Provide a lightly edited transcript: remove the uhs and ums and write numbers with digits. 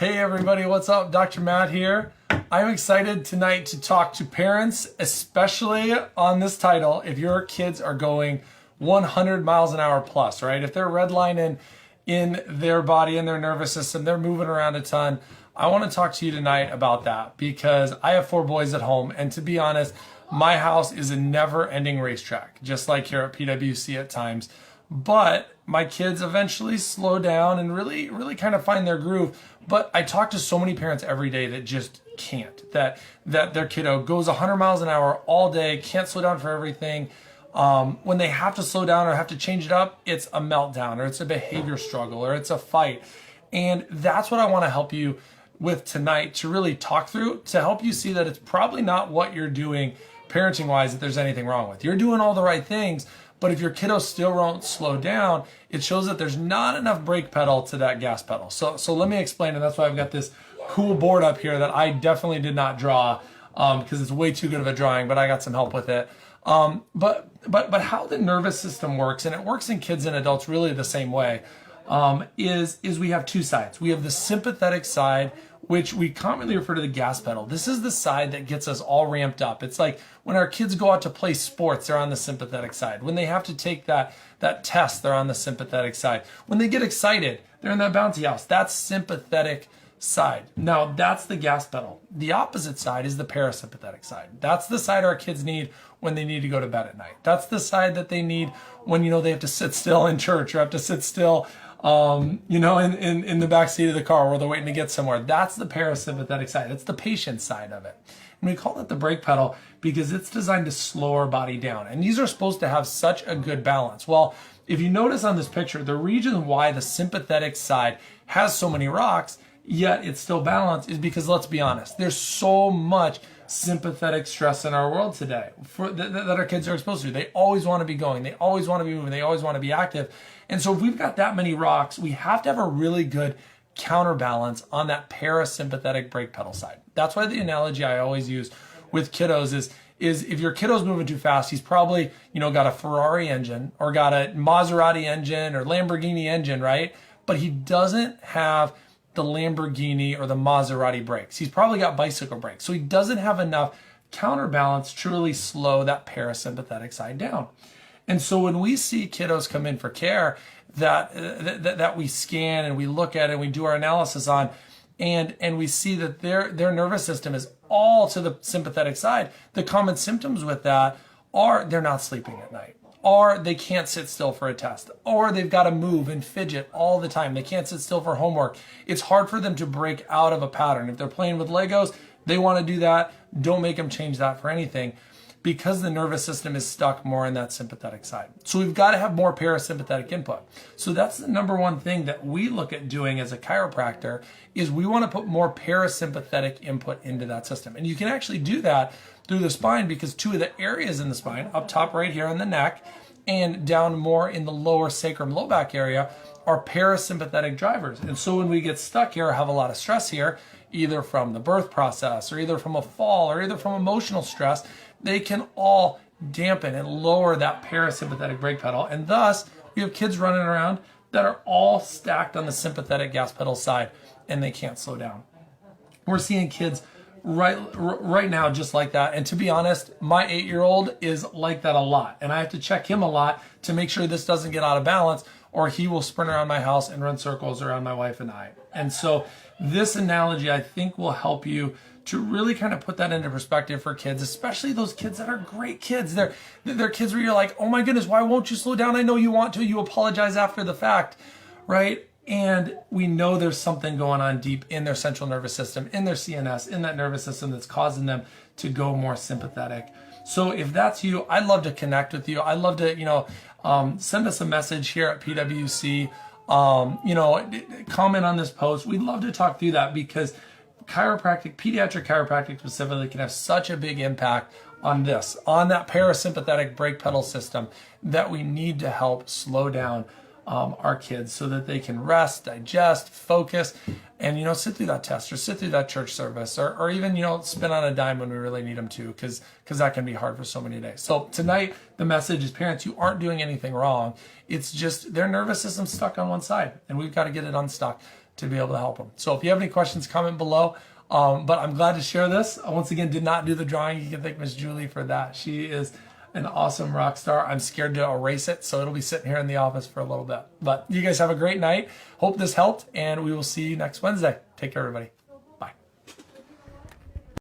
Hey everybody, what's up? Dr. Matt here. I'm excited tonight to talk to parents, especially on this title, if your kids are going 100 miles an hour plus, right? If they're redlining in their body and their nervous system, they're moving around a ton. I want to talk to you tonight about that because I have 4 boys at home, and to be honest, my house is a never-ending racetrack, just like here at PwC at times. But my kids eventually slow down and really kind of find their groove. But I talk to so many parents every day that just can't, that their kiddo goes 100 miles an hour all day, can't slow down for everything. When they have to slow down or have to change it up, it's a meltdown or it's a behavior struggle or it's a fight. And that's what I want to help you with tonight, to really talk through, to help you see that it's probably not what you're doing parenting wise that there's anything wrong with. You're doing all the right things, but if your kiddo still won't slow down, it shows that there's not enough brake pedal to that gas pedal. So let me explain, and that's why I've got this cool board up here that I definitely did not draw because it's way too good of a drawing, but I got some help with it. But how the nervous system works, and it works in kids and adults really the same way, is we have 2 sides. We have the sympathetic side, which we commonly refer to the gas pedal. This is the side that gets us all ramped up. It's like when our kids go out to play sports, they're on the sympathetic side. When they have to take that test, they're on the sympathetic side. When they get excited, they're in that bouncy house. That's sympathetic side. Now, that's the gas pedal. The opposite side is the parasympathetic side. That's the side our kids need when they need to go to bed at night. That's the side that they need when, they have to sit still in church or have to sit still in the back seat of the car where they're waiting to get somewhere. That's the parasympathetic side. It's the patient side of it. And we call it the brake pedal because it's designed to slow our body down. And these are supposed to have such a good balance. Well, if you notice on this picture, the reason why the sympathetic side has so many rocks, yet it's still balanced, is because, let's be honest, there's so much sympathetic stress in our world today that our kids are exposed to. They always want to be going. They always want to be moving. They always want to be active. And so if we've got that many rocks, we have to have a really good counterbalance on that parasympathetic brake pedal side. That's why the analogy I always use with kiddos is if your kiddo's moving too fast, he's probably, got a Ferrari engine or got a Maserati engine or Lamborghini engine, right? But he doesn't have the Lamborghini or the Maserati brakes. He's probably got bicycle brakes. So he doesn't have enough counterbalance to really slow that parasympathetic side down. And so when we see kiddos come in for care that we scan and we look at and we do our analysis on, and we see that their nervous system is all to the sympathetic side, the common symptoms with that are they're not sleeping at night, or they can't sit still for a test, or they've got to move and fidget all the time. They can't sit still for homework. It's hard for them to break out of a pattern. If they're playing with Legos, they want to do that. Don't make them change that for anything, because the nervous system is stuck more in that sympathetic side. So we've got to have more parasympathetic input. So that's the number one thing that we look at doing as a chiropractor, is we want to put more parasympathetic input into that system. And you can actually do that through the spine, because 2 of the areas in the spine, up top right here on the neck and down more in the lower sacrum low back area, are parasympathetic drivers. And so when we get stuck here or have a lot of stress here, either from the birth process or either from a fall or either from emotional stress, they can all dampen and lower that parasympathetic brake pedal. And thus, we have kids running around that are all stacked on the sympathetic gas pedal side and they can't slow down. We're seeing kids right now just like that. And to be honest, my 8-year-old is like that a lot. And I have to check him a lot to make sure this doesn't get out of balance, or he will sprint around my house and run circles around my wife and I. And so this analogy, I think, will help you to really kind of put that into perspective for kids, especially those kids that are great kids. They're kids where you're like, oh my goodness, why won't you slow down? I know you want to. You apologize after the fact, right? And we know there's something going on deep in their central nervous system, in their CNS, in that nervous system that's causing them to go more sympathetic. So if that's you, I'd love to connect with you. I'd love to, send us a message here at PwC. Comment on this post. We'd love to talk through that, because pediatric chiropractic specifically, can have such a big impact on that parasympathetic brake pedal system, that we need to help slow down our kids so that they can rest, digest, focus, and sit through that test or sit through that church service, or even spin on a dime when we really need them to, because that can be hard for so many days. So tonight the message is, parents, you aren't doing anything wrong. It's just their nervous system's stuck on one side, and we've got to get it unstuck. to be able to help them. So if you have any questions, comment below. But I'm glad to share this. I once again did not do the drawing. You can thank Miss Julie for that. She is an awesome rock star. I'm scared to erase it, so it'll be sitting here in the office for a little bit. But you guys have a great night. Hope this helped, and we will see you next Wednesday. Take care, everybody.